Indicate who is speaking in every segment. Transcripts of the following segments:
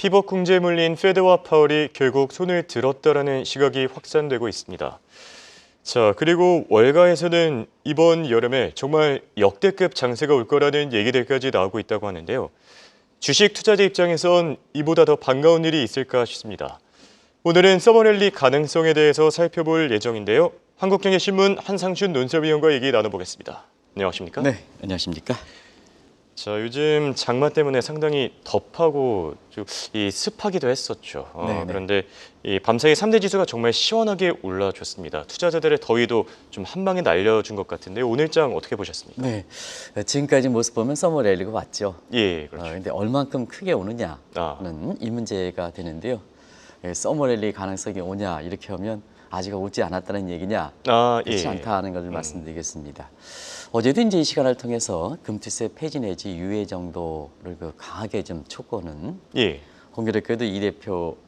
Speaker 1: 피벗 궁지에 물린 페드와 파월이 결국 손을 들었다라는 시각이 확산되고 있습니다. 자, 그리고 월가에서는 이번 여름에 정말 역대급 장세가 올 거라는 얘기들까지 나오고 있다고 하는데요. 주식 투자자 입장에선 이보다 더 반가운 일이 있을까 싶습니다. 오늘은 서머랠리 가능성에 대해서 살펴볼 예정인데요. 한국경제신문 한상준 논설위원과 얘기 나눠보겠습니다. 안녕하십니까?
Speaker 2: 네, 안녕하십니까?
Speaker 1: 자, 요즘 장마 때문에 상당히 덥하고 좀 습하기도 했었죠.
Speaker 2: 네네.
Speaker 1: 그런데 이 밤사이 3대 지수가 정말 시원하게 올라줬습니다. 투자자들의 더위도 좀 한 방에 날려준 것 같은데 오늘장 어떻게 보셨습니까?
Speaker 2: 네, 지금까지 모습 보면 서머 랠리가 왔죠.
Speaker 1: 예, 그렇죠.
Speaker 2: 그런데 얼만큼 크게 오느냐는 이 문제가 되는데요. 서머 랠리 가능성이 오냐 이렇게 하면 아직 오지 않았다는 얘기냐? 그렇지 않다는 것을 말씀드리겠습니다. 어제도 이제 이 시간을 통해서 금투세 폐지 내지 유예 정도를 강하게 좀 촉구하는 공교롭게도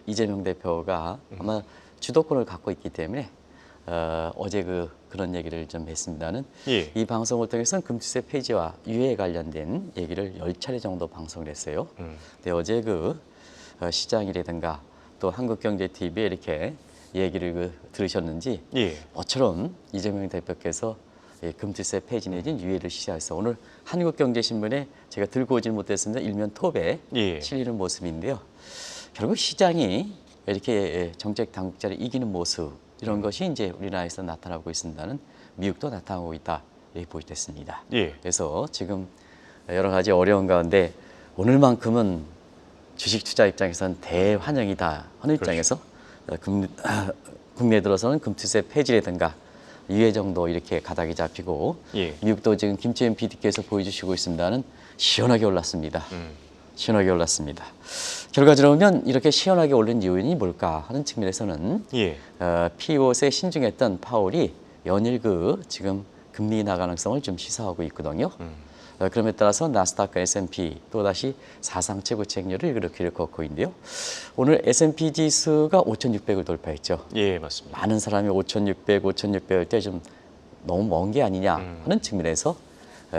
Speaker 2: 이재명 대표가 아마 주도권을 갖고 있기 때문에 어제 그런 얘기를 좀 했습니다는 이 방송을 통해서는 금투세 폐지와 유예에 관련된 얘기를 10차례 정도 방송을 했어요. 근데 어제 시장이라든가 또 한국경제TV에 이렇게 얘기를 들으셨는지 어처럼 이재명 대표께서 금투세 폐지 내진 유예를 시사해서 오늘 한국경제신문에 제가 들고 오질 못했습니다. 일면 톱에 실리는 모습인데요. 결국 시장이 이렇게 정책 당국자를 이기는 모습 이런 것이 이제 우리나라에서 나타나고 있습니다는 미국도 나타나고 있다 이렇게 보여졌습니다. 그래서 지금 여러 가지 어려운 가운데 오늘만큼은 주식 투자 입장에서는 대환영이다 하는 입장에서 국내 들어서는 금투세 폐지라든가 유예 정도 이렇게 가닥이 잡히고 미국도 지금 김채연 PD께서 보여주시고 있습니다는 시원하게 올랐습니다. 시원하게 올랐습니다. 결과적으로 보면 이렇게 시원하게 오른 요인이 뭘까 하는 측면에서는 피벗에 신중했던 파월이 연일 지금 금리 인하 가능성을 좀 시사하고 있거든요. 그럼에 따라서 나스닥과 S&P 또다시 사상 최고 책률을 이렇게 걷고 있는데요. 오늘 S&P 지수가 5,600을 돌파했죠.
Speaker 1: 예, 맞습니다.
Speaker 2: 많은 사람이 5,600 할 때 좀 너무 먼 게 아니냐 하는 측면에서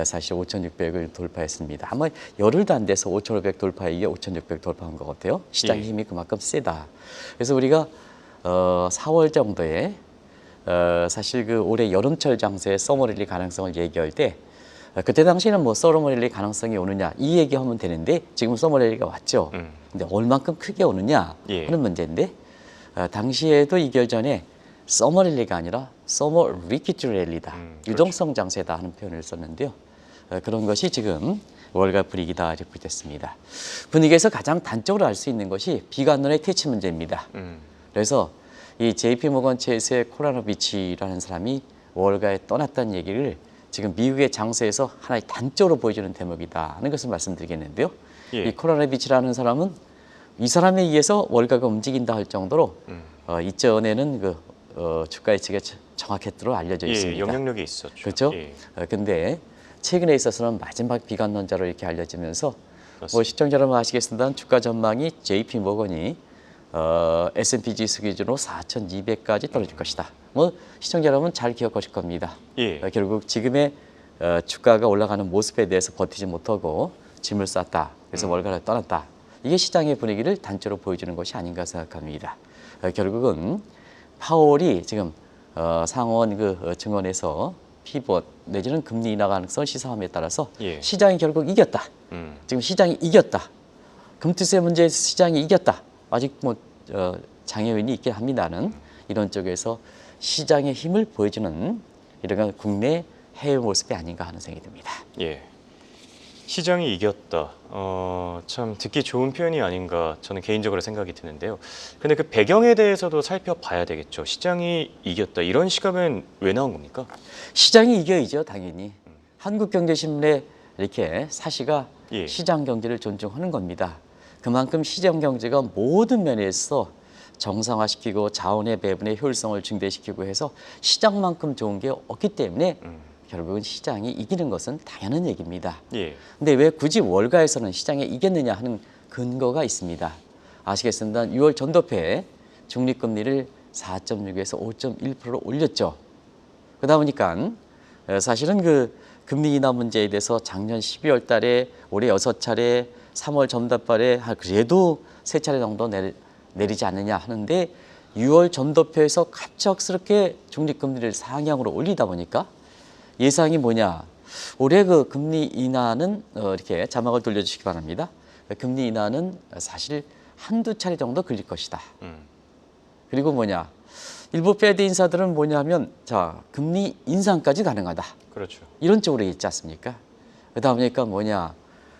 Speaker 2: 사실 5,600을 돌파했습니다. 아마 열흘도 안 돼서 5,500 돌파 이게 5,600 돌파한 것 같아요. 시장 힘이 그만큼 세다. 그래서 우리가 4월 정도에 사실 올해 여름철 장세의 서머랠리 가능성을 얘기할 때 그때 당시에는 뭐 서머랠리 가능성이 오느냐 이 얘기하면 되는데 지금 서머랠리가 왔죠. 근데 얼만큼 크게 오느냐 하는 문제인데 당시에도 2개월 전에 서머랠리가 아니라 서머 리퀴드 랠리다. 유동성 장세다 하는 표현을 썼는데요. 그런 것이 지금 월가 분위기다 이렇게 됐습니다. 분위기에서 가장 단적으로 알 수 있는 것이 비관론의 퇴치 문제입니다. 그래서 이 JP모건 체스의 코라노비치라는 사람이 월가에 떠났다는 얘기를 지금 미국의 장세에서 하나의 단적으로 보여주는 대목이다 하는 것을 말씀드리겠는데요. 이 코라노비치라는 사람은 이 사람에 의해서 월가가 움직인다 할 정도로 이전에는 주가의 측에 정확했도록 알려져 있습니다.
Speaker 1: 영향력이 있었죠.
Speaker 2: 그렇죠? 근데 최근에 있어서는 마지막 비관론자로 이렇게 알려지면서 뭐 시청자 여러분 아시겠습니다만 주가 전망이 JP모건이 S&P 지수 기준으로 4,200까지 떨어질 것이다. 뭐 시청자 여러분 잘 기억하실 겁니다. 결국 지금의 주가가 올라가는 모습에 대해서 버티지 못하고 짐을 쌌다. 그래서 월가를 떠났다. 이게 시장의 분위기를 단적으로 보여주는 것이 아닌가 생각합니다. 결국은 파월이 지금 상원 증언에서 피벗 내지는 금리 인하 가능성을 시사함에 따라서 시장이 결국 이겼다. 지금 시장이 이겼다. 금투세 문제에서 시장이 이겼다. 아직 뭐 장애인이 있긴 합니다는 이런 쪽에서 시장의 힘을 보여주는 이런 국내 해외 모습이 아닌가 하는 생각이 듭니다.
Speaker 1: 시장이 이겼다. 참 듣기 좋은 표현이 아닌가 저는 개인적으로 생각이 드는데요. 근데 그 배경에 대해서도 살펴봐야 되겠죠. 시장이 이겼다. 이런 시각은 왜 나온 겁니까?
Speaker 2: 시장이 이겨야죠, 당연히. 한국경제신문에 이렇게 사시가 시장 경제를 존중하는 겁니다. 그만큼 시장 경제가 모든 면에서 정상화시키고 자원의 배분의 효율성을 증대시키고 해서 시장만큼 좋은 게 없기 때문에 결국은 시장이 이기는 것은 당연한 얘기입니다. 근데 왜 굳이 월가에서는 시장에 이겼느냐 하는 근거가 있습니다. 아시겠습니다. 6월 전도표에 중립금리를 4.6에서 5.1%로 올렸죠. 그러다 보니까 사실은 금리 인하 문제에 대해서 작년 12월 달에 올해 6차례 3월 전달발에 그래도 3차례 정도 내리지 않느냐 하는데 6월 전도표에서 갑작스럽게 중립금리를 상향으로 올리다 보니까 예상이 뭐냐. 올해 그 금리 인하는 이렇게 자막을 돌려주시기 바랍니다. 금리 인하는 사실 한두 차례 정도 걸릴 것이다. 그리고 뭐냐. 일부 페드 인사들은 뭐냐면 자 금리 인상까지 가능하다.
Speaker 1: 그렇죠. 이런
Speaker 2: 쪽으로 있지 않습니까? 그러다 보니까 뭐냐.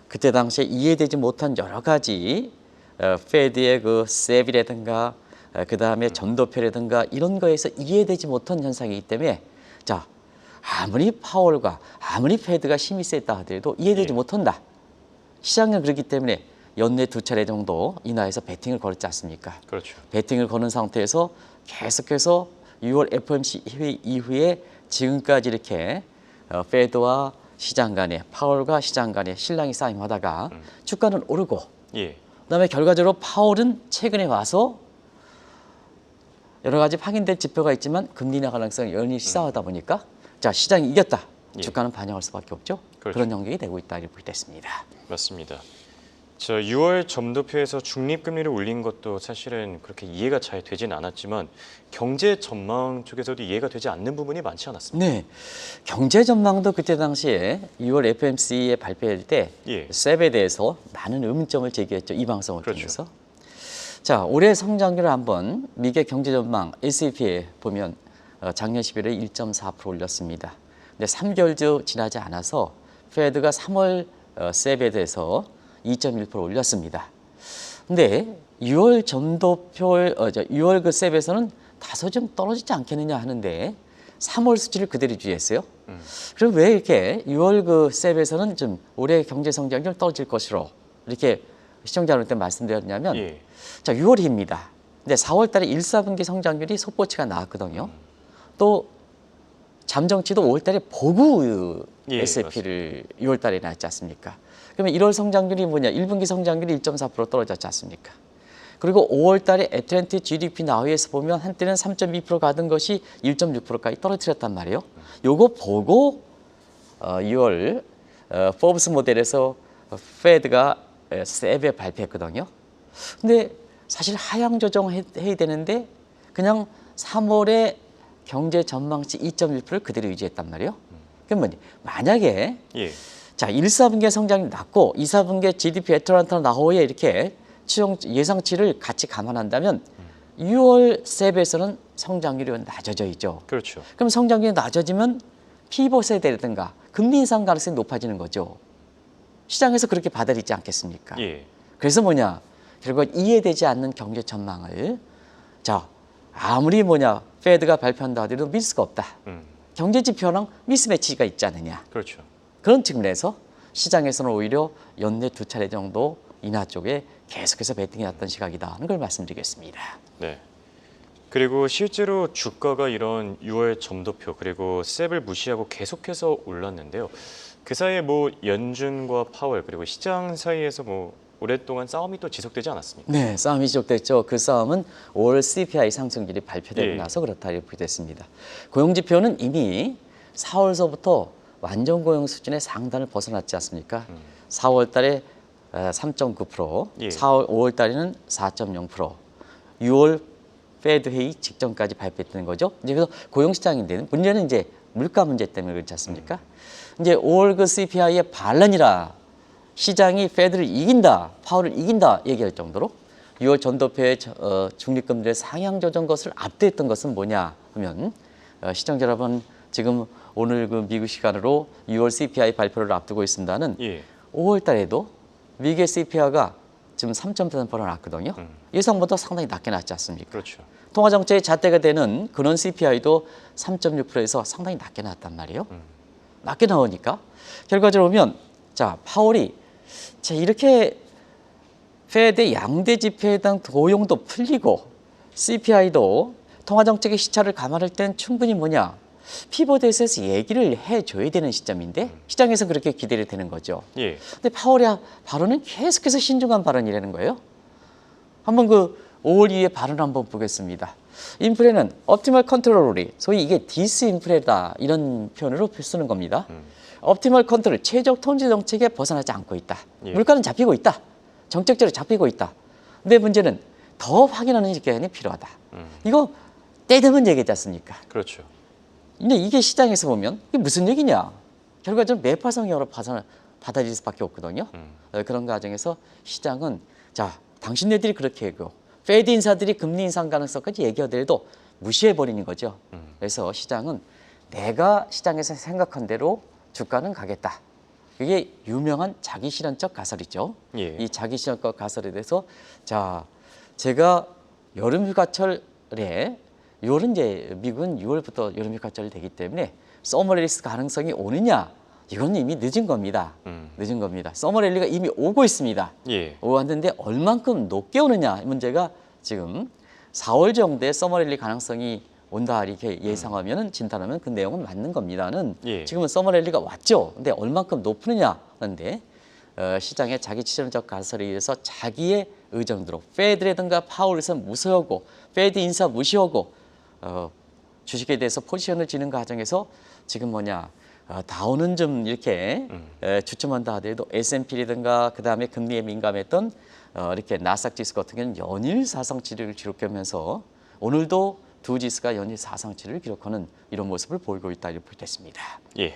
Speaker 2: 그때 당시에 이해되지 못한 여러 가지 페드의 그 셉이라든가 그 다음에 전도표라든가 이런 거에서 이해되지 못한 현상이기 때문에 자 아무리 파월과 아무리 페드가 힘이 세다 하더라도 이해되지 못한다. 시장은 그렇기 때문에 연내 2차례 정도 인하해서 베팅을 걸었지 않습니까?
Speaker 1: 그렇죠.
Speaker 2: 베팅을 거는 상태에서 계속해서 6월 FOMC 회의 이후에 지금까지 이렇게 페드와 시장 간에 파월과 시장 간에 실랑이 싸움하다가 주가는 오르고 그다음에 결과적으로 파월은 최근에 와서 여러 가지 확인될 지표가 있지만 금리 인하 가능성이 연일 시사하다 보니까 자 시장이 이겼다. 주가는 반영할 수밖에 없죠.
Speaker 1: 그렇죠.
Speaker 2: 그런 영역이 되고 있다 이렇게 됐습니다.
Speaker 1: 맞습니다. 자, 6월 점도표에서 중립금리를 올린 것도 사실은 그렇게 이해가 잘 되진 않았지만 경제 전망 쪽에서도 이해가 되지 않는 부분이 많지 않았습니까?
Speaker 2: 네, 경제 전망도 그때 당시에 6월 FOMC에 발표할 때 셉에 대해서 많은 의문점을 제기했죠. 이 방송을 통해서. 자, 올해 성장률을 한번 미국의 경제 전망 S&P에 보면 작년 11월에 1.4% 올렸습니다. 근데 3개월도 지나지 않아서 페드가 3월 셉에 대해서 2.1% 올렸습니다. 근데 6월 전도표, 6월 그 셉에서는 다소 좀 떨어지지 않겠느냐 하는데 3월 수치를 그대로 유지했어요. 그럼 왜 이렇게 6월 그 셉에서는 좀 올해 경제 성장률 떨어질 것으로 이렇게 시청자분한테 말씀드렸냐면 자 6월입니다. 근데 4월 달에 1, 4분기 성장률이 속보치가 나왔거든요. 또 잠정치도 5월 달에 보고 S&P를 6월 달에 나왔지 않습니까? 그러면 1월 성장률이 뭐냐? 1분기 성장률이 1.4% 떨어졌지 않습니까? 그리고 5월 달에 애틀랜티 GDP 나우에서 보면 한때는 3.2% 가던 것이 1.6%까지 떨어뜨렸단 말이에요. 요거 보고 6월 포브스 모델에서 페드가 셉에 발표했거든요. 근데 사실 하향 조정해야 되는데 그냥 3월에 경제 전망치 2.1%를 그대로 유지했단 말이에요. 그러면 만약에 자 1, 4분기에 성장이 낮고 2, 4분기에 GDP 애틀랜타 나우에 이렇게 예상치를 같이 감안한다면 6월 셉에서는 성장률이 낮아져 있죠.
Speaker 1: 그렇죠.
Speaker 2: 그럼 성장률이 낮아지면 피벗 세대라든가 금리 인상 가능성이 높아지는 거죠. 시장에서 그렇게 받아들이지 않겠습니까? 그래서 뭐냐? 결국 이해되지 않는 경제 전망을 자 아무리 뭐냐 페드가 발표한다 하더라도 믿을 수가 없다. 경제 지표랑 미스매치가 있지 않느냐.
Speaker 1: 그렇죠.
Speaker 2: 그런 측면에서 시장에서는 오히려 연내 2차례 정도 인하 쪽에 계속해서 베팅해 왔던 시각이다 하는 걸 말씀드리겠습니다.
Speaker 1: 네. 그리고 실제로 주가가 이런 6월 점도표 그리고 셉을 무시하고 계속해서 올랐는데요. 그 사이에 뭐 연준과 파월 그리고 시장 사이에서 뭐 오랫동안 싸움이 또 지속되지 않았습니까?
Speaker 2: 네, 싸움이 지속됐죠. 그 싸움은 5월 CPI 상승률이 발표되고 나서 그렇다 이렇게 됐습니다. 고용지표는 이미 4월서부터 완전 고용 수준의 상단을 벗어났지 않습니까? 4월 달에 3.9%, 5월 달에는 4.0%, 6월 페드 회의 직전까지 발표했던 거죠. 이제 그래서 고용 시장인데 문제는 이제 물가 문제 때문에 그렇지 않습니까? 이제 5월 그 CPI의 반란이라 시장이 페드를 이긴다, 파월을 이긴다 얘기할 정도로 6월 전도표의 중립금리의 상향 조정 것을 압도했던 것은 뭐냐 하면 시청자 여러분 지금 오늘 그 미국 시간으로 6월 CPI 발표를 앞두고 있습니다는 5월 달에도 미국의 CPI가 지금 3.3% 났거든요. 예상보다 상당히 낮게 났지 않습니까?
Speaker 1: 그렇죠.
Speaker 2: 통화정책의 잣대가 되는 그런 CPI도 3.6%에서 상당히 낮게 나왔단 말이에요. 낮게 나오니까 결과적으로 보면 자 파월이 자 이렇게 페드 양대 지표에 대한 도용도 풀리고 CPI도 통화정책의 시차를 감안할 땐 충분히 뭐냐 피벗에서 얘기를 해줘야 되는 시점인데 시장에서 그렇게 기대를 되는 거죠. 근데 파월의 발언은 계속해서 신중한 발언이라는 거예요. 한번 그 5월 2일 발언 한번 보겠습니다. 인플레는 옵티멀 컨트롤이 소위 이게 디스인플레다 이런 표현으로 쓰는 겁니다. 옵티멀 컨트롤 최적 통제 정책에 벗어나지 않고 있다. 물가는 잡히고 있다. 정책적으로 잡히고 있다. 근데 문제는 더 확인하는 기간이 필요하다. 이거 때 되면 얘기했지 않습니까?
Speaker 1: 그렇죠.
Speaker 2: 근데 이게 시장에서 보면 이게 무슨 얘기냐? 결과적으로 매파성형으로 받아들일 수밖에 없거든요. 그런 과정에서 시장은 자, 당신네들이 그렇게 하고 페드 인사들이 금리 인상 가능성까지 얘기하더라도 무시해버리는 거죠. 그래서 시장은 내가 시장에서 생각한 대로 주가는 가겠다. 이게 유명한 자기 실현적 가설이죠.
Speaker 1: 예.
Speaker 2: 이 자기 실현적 가설에 대해서 자, 제가 여름 휴가철에 이월은 이제 미국은 6월부터 여름 휴가철이 되기 때문에 서머 랠리 가능성이 오느냐? 이건 이미 늦은 겁니다. 늦은 겁니다. 서머 랠리가 이미 오고 있습니다.
Speaker 1: 예.
Speaker 2: 왔는데 얼만큼 높게 오느냐 이 문제가 지금 4월 정도에 서머 랠리 가능성이 온다 이렇게 예상하면 진단하면 그 내용은 맞는 겁니다는
Speaker 1: 예.
Speaker 2: 지금은 서머 랠리가 왔죠. 근데 얼만큼 높으느냐 하는데 시장의 자기 치전적 가설에 의해서 자기의 의정대로 페드라든가 파월에서 무시하고 페드 인사 무시하고 주식에 대해서 포지션을 지는 과정에서 지금 뭐냐 다우는 좀 이렇게 주춤한다 하더라도 S&P라든가 그다음에 금리에 민감했던 이렇게 나스닥 지수 같은 경우는 연일 사상치를 기록하면서 오늘도 두 지수가 연일 사상치를 기록하는 이런 모습을 보이고 있다 이렇게 볼 수 있습니다.
Speaker 1: 예.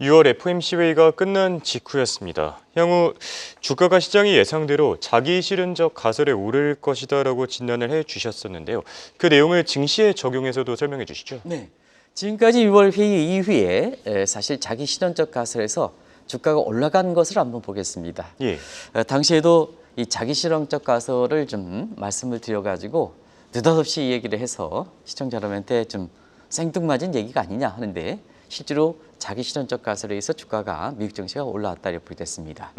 Speaker 1: (6월) FOMC 회의가 끝난 직후였습니다. 향후 주가가 시장이 예상대로 자기 실현적 가설에 오를 것이다라고 진단을 해주셨었는데요. 그 내용을 증시에 적용해서도 설명해 주시죠.
Speaker 2: 네, 지금까지 6월 회의 이후에 사실 자기 실현적 가설에서 주가가 올라간 것을 한번 보겠습니다.
Speaker 1: 예.
Speaker 2: 당시에도 이 자기 실현적 가설을 좀 말씀을 드려가지고 느닷없이 얘기를 해서 시청자 여러분한테 좀 생뚱맞은 얘기가 아니냐 하는데 실제로 자기 실현적 가설에 의해서 주가가 미국 증시가 올라왔다 이렇게 됐습니다.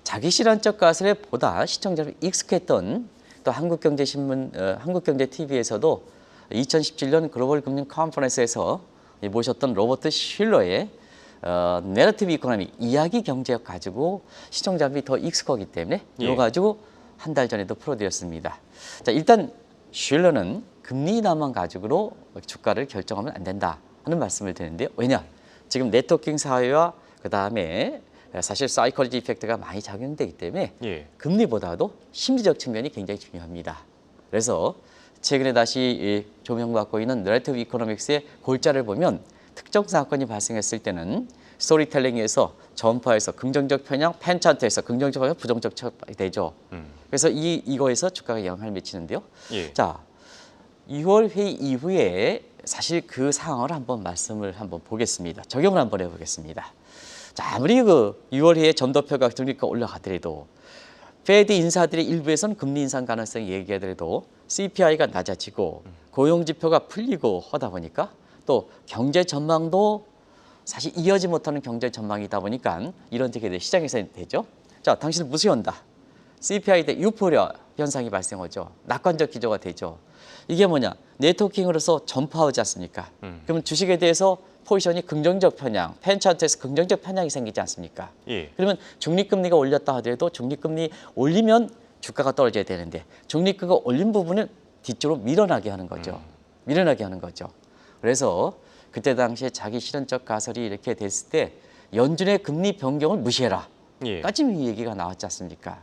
Speaker 2: 자기 실현적 가설에 보다 시청자 여러분 익숙했던 또 한국경제신문, 한국경제TV에서도 2017년 글로벌 금융 컨퍼런스에서 모셨던 로버트 슐러의 내러티브 이코노미 이야기 경제학 가지고 시청자분이 더 익숙하기 때문에 이거 가지고 한 달 전에도 풀어드렸습니다. 자, 일단 슐러는 금리 인하만 가지고로 주가를 결정하면 안 된다 하는 말씀을 드리는데요. 왜냐? 지금 네트워킹 사회와 그다음에 사실 사이콜로지 이펙트가 많이 작용되기 때문에 금리보다도 심리적 측면이 굉장히 중요합니다. 그래서 최근에 다시 조명받고 있는 너래티브 이코노믹스의 골자를 보면 특정 사건이 발생했을 때는 스토리텔링에서 전파에서 긍정적 편향, 펜차트에서 긍정적 편향, 부정적 편향이 되죠. 그래서 이거에서 주가가 영향을 미치는데요. 자, 6월 회의 이후에 사실 그 상황을 한번 보겠습니다. 적용을 한번 해보겠습니다. 자, 아무리 그 6월 회의 전도표가 중립가 올라가더라도 페드 인사들의 일부에서는 금리 인상 가능성이 얘기하더라도 CPI가 낮아지고 고용지표가 풀리고 하다 보니까 또 경제 전망도 사실 이어지 못하는 경제 전망이다 보니까 이런 되게 시장에서 되죠. 자, 당신은 무시한다. CPI 대 유포려 현상이 발생하죠. 낙관적 기조가 되죠. 이게 뭐냐? 네트워킹으로서 전파하지 않습니까? 그러면 주식에 대해서 포지션이 긍정적 편향, 펜차트에서 긍정적 편향이 생기지 않습니까? 그러면 중립금리가 올렸다 하더라도 중립금리 올리면 주가가 떨어져야 되는데 중립금리가 올린 부분을 뒤쪽으로 밀어나게 하는 거죠. 밀어나게 하는 거죠. 그래서 그때 당시에 자기 실현적 가설이 이렇게 됐을 때 연준의 금리 변경을 무시해라. 까지 얘기가 나왔지 않습니까?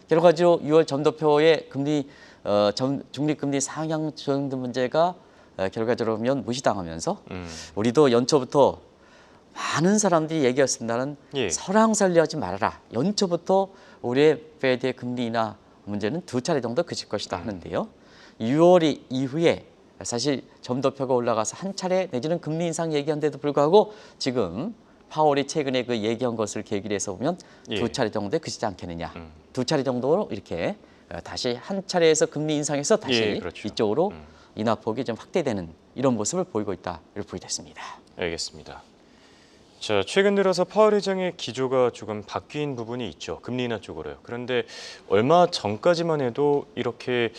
Speaker 2: 결과적으로 6월 전도표의 금리 중립금리 상향 조정등 문제가 결과적으로 보면 무시당하면서 우리도 연초부터 많은 사람들이 얘기했습니다는 설왕설래하지 말아라. 연초부터 우리의 페드의 금리 인하 문제는 2차례 정도 그칠 것이다 하는데요. 6월 이후에 사실 점도표가 올라가서 한 차례 내지는 금리 인상 얘기한데도 불구하고 지금 파월이 최근에 그 얘기한 것을 계기로 해서 보면 2차례 정도에 그치지 않겠느냐. 2차례 정도로 이렇게 다시 한 차례에서 금리 인상해서 다시
Speaker 1: 그렇죠.
Speaker 2: 이쪽으로 인하폭이 좀 확대되는 이런 모습을 보이고 있다 이렇게 보여졌습니다.
Speaker 1: 알겠습니다. 자, 최근 들어서 파월 의장의 기조가 조금 바뀐 부분이 있죠. 금리 인하 쪽으로요. 그런데 얼마 전까지만 해도 이렇게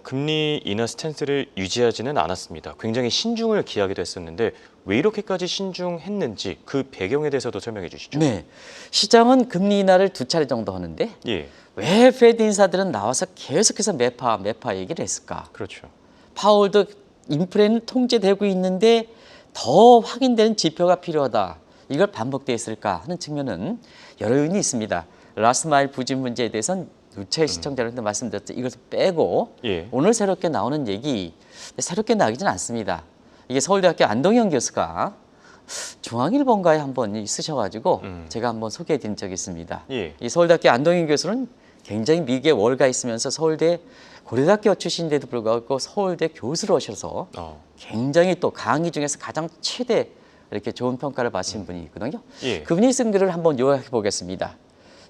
Speaker 1: 금리 인하 스탠스를 유지하지는 않았습니다. 굉장히 신중을 기하기도 했었는데 왜 이렇게까지 신중했는지 그 배경에 대해서도 설명해 주시죠.
Speaker 2: 네, 시장은 금리 인하를 2차례 정도 하는데
Speaker 1: 예,
Speaker 2: 왜 페드 인사들은 나와서 계속해서 매파 얘기를 했을까?
Speaker 1: 그렇죠.
Speaker 2: 파월도 인플레는 통제되고 있는데 더 확인되는 지표가 필요하다. 이걸 반복됐을까 하는 측면은 여러 요인이 있습니다. 라스트 마일 부진 문제에 대해서는 누차의 시청자들한테 말씀드렸죠. 이것을 빼고
Speaker 1: 예.
Speaker 2: 오늘 새롭게 나오는 얘기, 새롭게 나오지는 않습니다. 이게 서울대학교 안동현 교수가 중앙일보인가에 한번 쓰셔가지고 제가 한번 소개해드린 적이 있습니다.
Speaker 1: 예.
Speaker 2: 이 서울대학교 안동현 교수는 굉장히 미국에 월가 있으면서 서울대 고려대학교 출신인데도 불구하고 서울대 교수로 오셔서 굉장히 또 강의 중에서 가장 최대 이렇게 좋은 평가를 받으신 분이 있거든요.
Speaker 1: 예.
Speaker 2: 그분이 쓴 글을 한번 요약해 보겠습니다.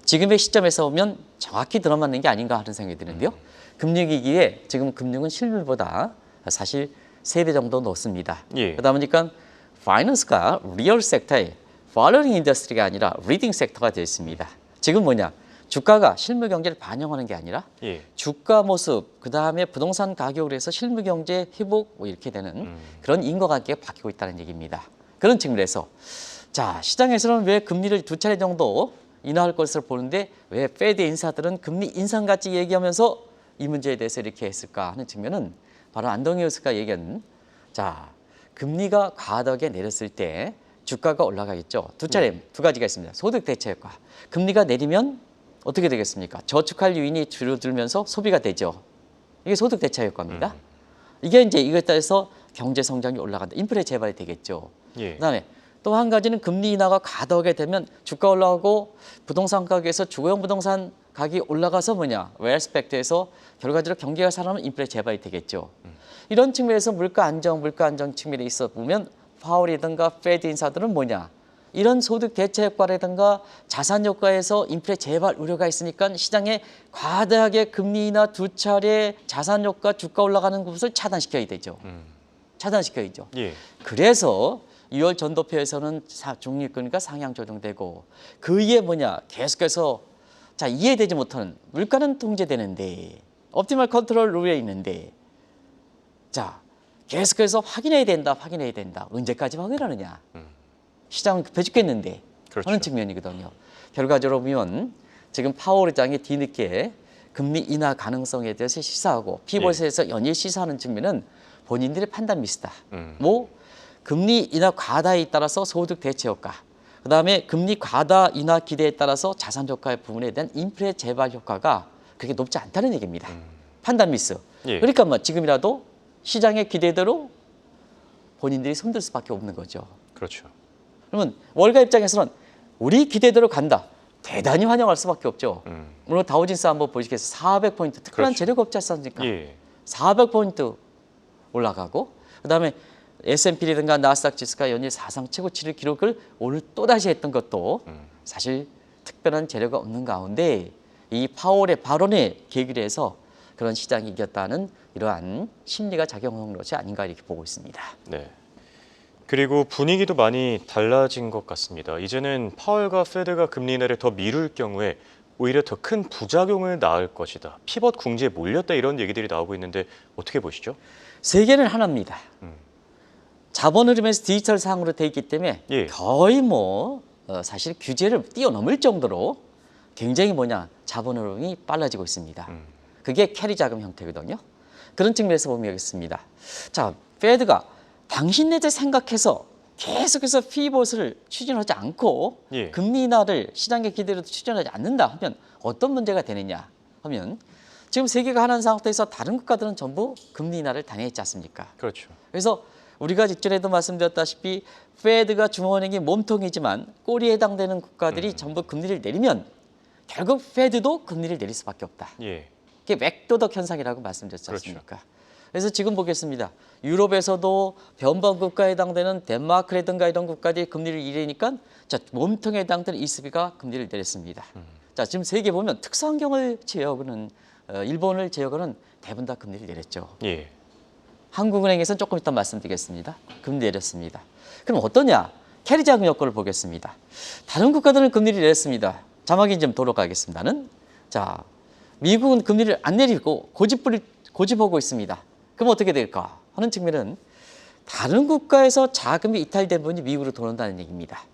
Speaker 2: 지금의 시점에서 보면 정확히 들어맞는 게 아닌가 하는 생각이 드는데요. 금융위기에 지금 금융은 실물보다 사실 3배 정도 높습니다.
Speaker 1: 예.
Speaker 2: 그러다 보니까 파이낸스가 리얼 섹터의 팔로잉 인더스트리가 아니라 리딩 섹터가 되어 있습니다. 지금 뭐냐? 주가가 실물 경제를 반영하는 게 아니라
Speaker 1: 예.
Speaker 2: 주가 모습, 그다음에 부동산 가격으로 해서 실물 경제 회복 뭐 이렇게 되는 그런 인과관계가 바뀌고 있다는 얘기입니다. 그런 측면에서 자, 시장에서는 왜 금리를 2차례 정도 인하할 것으로 보는데 왜 페드 인사들은 금리 인상같이 얘기하면서 이 문제에 대해서 이렇게 했을까 하는 측면은 바로 안동희 교수가 얘기한 자, 금리가 과하게 내렸을 때 주가가 올라가겠죠. 2차례 두 가지가 있습니다. 소득 대체 효과. 금리가 내리면 어떻게 되겠습니까? 저축할 유인이 줄어들면서 소비가 되죠. 이게 소득 대체 효과입니다. 이게 이제 이것에 따라서 경제 성장이 올라간다. 인플레 재발이 되겠죠.
Speaker 1: 예.
Speaker 2: 그다음에 또 한 가지는 금리 인하가 과도하게 되면 주가 올라가고 부동산 가격에서 주거용 부동산 가격이 올라가서 뭐냐? 웨스펙트에서 결과적으로 경기가 살아나면 인플레 재발이 되겠죠. 이런 측면에서 물가 안정 측면에 있어 보면 파월이든가 페드 인사들은 뭐냐? 이런 소득 대체 효과라든가 자산 효과에서 인플레 재발 우려가 있으니까 시장에 과다하게 금리 인하 2차례 자산 효과 주가 올라가는 것을 차단시켜야 되죠. 차단시켜야죠.
Speaker 1: 예.
Speaker 2: 그래서 6월 전도표에서는 중립금리가 상향 조정되고 그 이에 뭐냐? 계속해서 자, 이해되지 못하는 물가는 통제되는데 옵티멀 컨트롤 룰에 있는데 자, 계속해서 확인해야 된다. 언제까지 확인하느냐? 시장은 급해 죽겠는데
Speaker 1: 그렇죠.
Speaker 2: 하는 측면이거든요. 결과적으로 보면 지금 파월 의장이 뒤늦게 금리 인하 가능성에 대해서 시사하고 피벗에서 연일 시사하는 측면은 본인들의 판단 미스다. 뭐 금리 인하 과다에 따라서 소득 대체 효과, 그다음에 금리 과다 인하 기대에 따라서 자산 효과의 부분에 대한 인플레 재발 효과가 그렇게 높지 않다는 얘기입니다. 판단 미스.
Speaker 1: 예.
Speaker 2: 그러니까 뭐 지금이라도 시장의 기대대로 본인들이 손들 수밖에 없는 거죠.
Speaker 1: 그렇죠.
Speaker 2: 그러면 월가 입장에서는 우리 기대대로 간다. 대단히 환영할 수밖에 없죠. 오늘 다우진스 한번 보시겠어요. 400포인트 특별한
Speaker 1: 그렇죠.
Speaker 2: 재료가 없지 않습니까?
Speaker 1: 예.
Speaker 2: 400포인트 올라가고 그다음에 S&P라든가 나스닥 지수가 연일 사상 최고치를 기록을 오늘 또다시 했던 것도 사실 특별한 재료가 없는 가운데 이 파월의 발언에 계기로 해서 그런 시장이 이겼다는 이러한 심리가 작용한 것이 아닌가 이렇게 보고 있습니다.
Speaker 1: 네. 그리고 분위기도 많이 달라진 것 같습니다. 이제는 파월과 페드가 금리 인하를 더 미룰 경우에 오히려 더 큰 부작용을 낳을 것이다. 피벗 궁지에 몰렸다 이런 얘기들이 나오고 있는데 어떻게 보시죠?
Speaker 2: 세계는 하나입니다. 자본 흐름에서 디지털 상으로 돼 있기 때문에
Speaker 1: 예.
Speaker 2: 거의 뭐 사실 규제를 뛰어넘을 정도로 굉장히 자본 흐름이 빨라지고 있습니다. 그게 캐리 자금 형태거든요. 그런 측면에서 보겠습니다. 자, 페드가 당신네들 생각해서 계속해서 피벗을 추진하지 않고
Speaker 1: 예.
Speaker 2: 금리 인하를 시장의 기대로 추진하지 않는다 하면 어떤 문제가 되느냐 하면 지금 세계가 하는 상태에서 다른 국가들은 전부 금리 인하를 단행했지 않습니까?
Speaker 1: 그렇죠.
Speaker 2: 그래서 우리가 직전에도 말씀드렸다시피 페드가 중앙은행이 몸통이지만 꼬리에 해당되는 국가들이 전부 금리를 내리면 결국 페드도 금리를 내릴 수밖에 없다.
Speaker 1: 예.
Speaker 2: 그게 맥도덕 현상이라고 말씀드렸지 않습니까?
Speaker 1: 그렇죠.
Speaker 2: 그래서 지금 보겠습니다. 유럽에서도 변방 국가에 해당되는 덴마크라든가 이런 국가들이 금리를 이래니까 자, 몸통에 해당되는 ECB가 금리를 내렸습니다. 자, 지금 세계 보면 특수환경을 제외하고는 일본을 제외하고는 대부분 다 금리를 내렸죠.
Speaker 1: 예.
Speaker 2: 한국은행에서는 조금 이따 말씀드리겠습니다. 금리 내렸습니다. 그럼 어떠냐? 캐리 자금 여건을 보겠습니다. 다른 국가들은 금리를 내렸습니다. 자막이 좀 돌아가겠습니다는. 자, 미국은 금리를 안 내리고 고집하고 있습니다. 그럼 어떻게 될까 하는 측면은 다른 국가에서 자금이 이탈된 분이 미국으로 들어온다는 얘기입니다.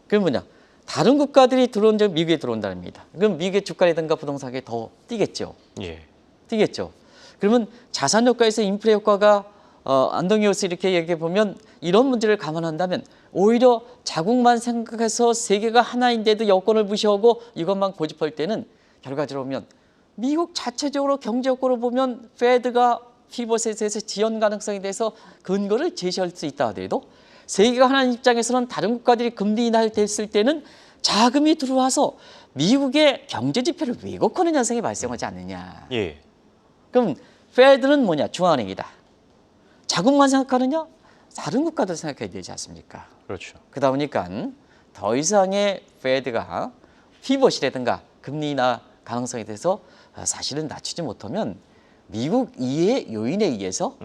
Speaker 2: 그럼 뭐냐? 다른 국가들이 들어온 점 미국에 들어온다는 얘기입니다. 그럼 미국의 주가라든가 부동산 가격이 더 뛰겠죠.
Speaker 1: 예.
Speaker 2: 뛰겠죠. 그러면 자산 효과에서 인플레 효과가 안동이어서 이렇게 얘기해 보면 이런 문제를 감안한다면 오히려 자국만 생각해서 세계가 하나인데도 여건을 무시하고 이것만 고집할 때는 결과적으로 보면 미국 자체적으로 경제 효과로 보면 페드가 피벗에 대해서 지연 가능성에 대해서 근거를 제시할 수 있다 하더라도 세계가 하나인 입장에서는 다른 국가들이 금리 인하됐을 때는 자금이 들어와서 미국의 경제 지표를 왜곡하는 현상이 발생하지 않느냐.
Speaker 1: 예.
Speaker 2: 그럼 페드는 뭐냐? 중앙은행이다. 자국만 생각하느냐? 다른 국가들 생각해야 되지 않습니까?
Speaker 1: 그렇죠.
Speaker 2: 그러다 보니까 더 이상의 페드가 피벗이라든가 금리 인하 가능성에 대해서 사실은 낮추지 못하면 미국 이해 요인에 의해서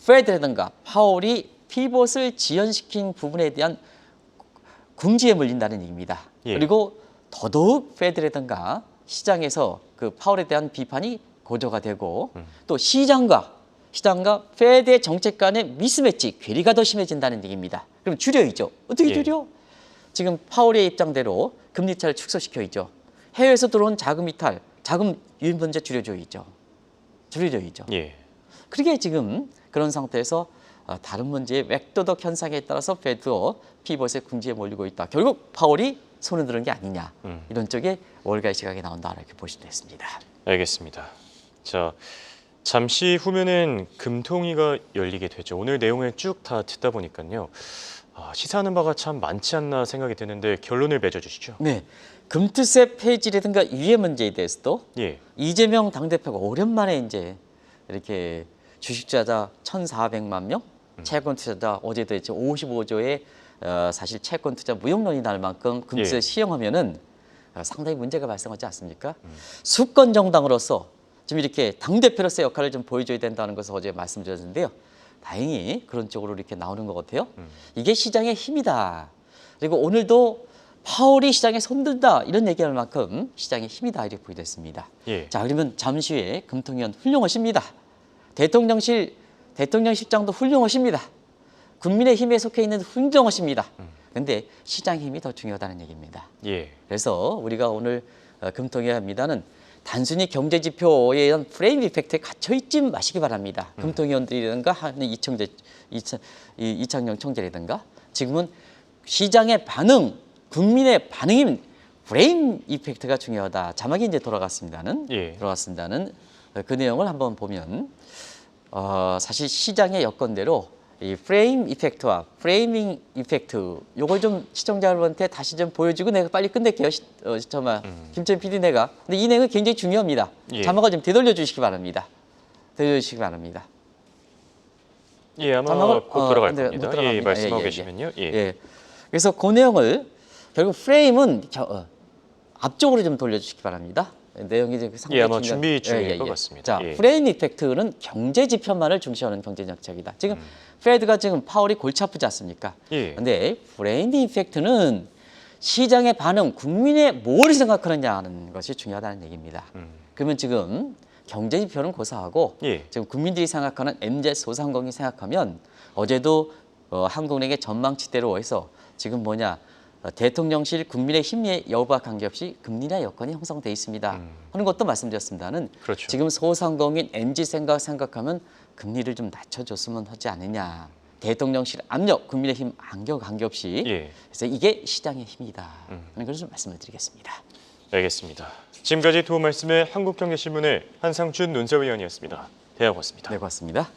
Speaker 2: 페드라든가 파월이 피벗을 지연시킨 부분에 대한 궁지에 물린다는 얘기입니다.
Speaker 1: 예.
Speaker 2: 그리고 더더욱 페드라든가 시장에서 그 파월에 대한 비판이 고조가 되고 또 시장과 페드의 정책 간의 미스매치, 괴리가 더 심해진다는 얘기입니다. 그럼 줄여있죠. 어떻게 줄여? 지금 파월의 입장대로 금리 차를 축소시켜 있죠. 해외에서 들어온 자금 이탈, 자금 유인 문제 줄여져 있죠.
Speaker 1: 예.
Speaker 2: 그게 지금 그런 상태에서 다른 문제의 맥도덕 현상에 따라서 페드도 피벗의 궁지에 몰리고 있다. 결국 파월이 손을 들은 게 아니냐. 이런 쪽에 월가의 시각이 나온다. 이렇게 보시면 되겠습니다.
Speaker 1: 알겠습니다. 자, 잠시 후면은 금통위가 열리게 되죠. 오늘 내용을 쭉 다 듣다 보니까요. 시사하는 바가 참 많지 않나 생각이 드는데 결론을 맺어주시죠.
Speaker 2: 네, 금투세 폐지라든가 유예 문제에 대해서도
Speaker 1: 예.
Speaker 2: 이재명 당대표가 오랜만에 이제 이렇게 주식투자자 1,400만 명, 채권 투자자 어제도 했죠. 55조의 사실 채권 투자 무용론이 날 만큼 금투세 시행하면은 상당히 문제가 발생하지 않습니까? 수권 정당으로서 좀 이렇게 당대표로서의 역할을 좀 보여줘야 된다는 것을 어제 말씀드렸는데요. 다행히 그런 쪽으로 이렇게 나오는 것 같아요. 이게 시장의 힘이다. 그리고 오늘도 파월이 시장에 손든다 이런 얘기할 만큼 시장의 힘이다 이렇게 보여졌습니다.
Speaker 1: 예.
Speaker 2: 자, 그러면 잠시 후에 금통위원 훌륭하십니다. 대통령실장도 훌륭하십니다. 국민의힘에 속해 있는 훌륭하십니다. 그런데 시장의 힘이 더 중요하다는 얘기입니다.
Speaker 1: 예.
Speaker 2: 그래서 우리가 오늘 금통위 합니다는 단순히 경제 지표에 의한 프레임 이펙트에 갇혀 있지 마시기 바랍니다. 금통위원들이라든가 하는 이창용 총재라든가 지금은 시장의 반응, 국민의 반응인 프레임 이펙트가 중요하다. 자막이 이제 돌아갔습니다는 그 내용을 한번 보면 사실 시장의 여건대로 이 프레임 이펙트와 프레이밍 이펙트 요걸 좀 시청자 여러분한테 다시 좀 보여주고 내가 빨리 끝낼게요. 김천 PD 내가. 근데 이 내용은 굉장히 중요합니다.
Speaker 1: 예.
Speaker 2: 자막을 좀 되돌려 주시기 바랍니다.
Speaker 1: 예, 아마
Speaker 2: 자막을,
Speaker 1: 곧 돌아갈
Speaker 2: 못
Speaker 1: 겁니다.
Speaker 2: 들어갑니다.
Speaker 1: 예, 말씀하고 계시면요. 예.
Speaker 2: 그래서 그 내용을 결국 프레임은 앞쪽으로 좀 돌려주시기 바랍니다. 내용이 상당히
Speaker 1: 아마 준비 중일 것 같습니다.
Speaker 2: 자, 프레임 이펙트는 경제 지표만을 중시하는 경제 정책이다. 지금 페드가 지금 파월이 골치 아프지 않습니까? 그런데 프레임 이펙트는 시장의 반응, 국민의 뭘 생각하느냐 하는 것이 중요하다는 얘기입니다. 그러면 지금 경제 지표는 고사하고 지금 국민들이 생각하는 MZ 소상공인이 생각하면 어제도 한국은행의 전망치대로 해서 지금 뭐냐 대통령실 국민의힘의 여부와 관계없이 금리나 여건이 형성돼 있습니다 하는 것도 말씀드렸습니다는
Speaker 1: 그렇죠.
Speaker 2: 지금 소상공인 MZ 생각하면 금리를 좀 낮춰줬으면 하지 않느냐. 대통령실 압력, 국민의힘 안경 관계없이 그래서 이게 시장의 힘이다 하는 것을 좀 말씀을 드리겠습니다.
Speaker 1: 알겠습니다. 지금까지 도움 말씀의 한국경제신문의 한상준 논설위원이었습니다. 대학 고맙습니다.
Speaker 2: 네, 고맙습니다.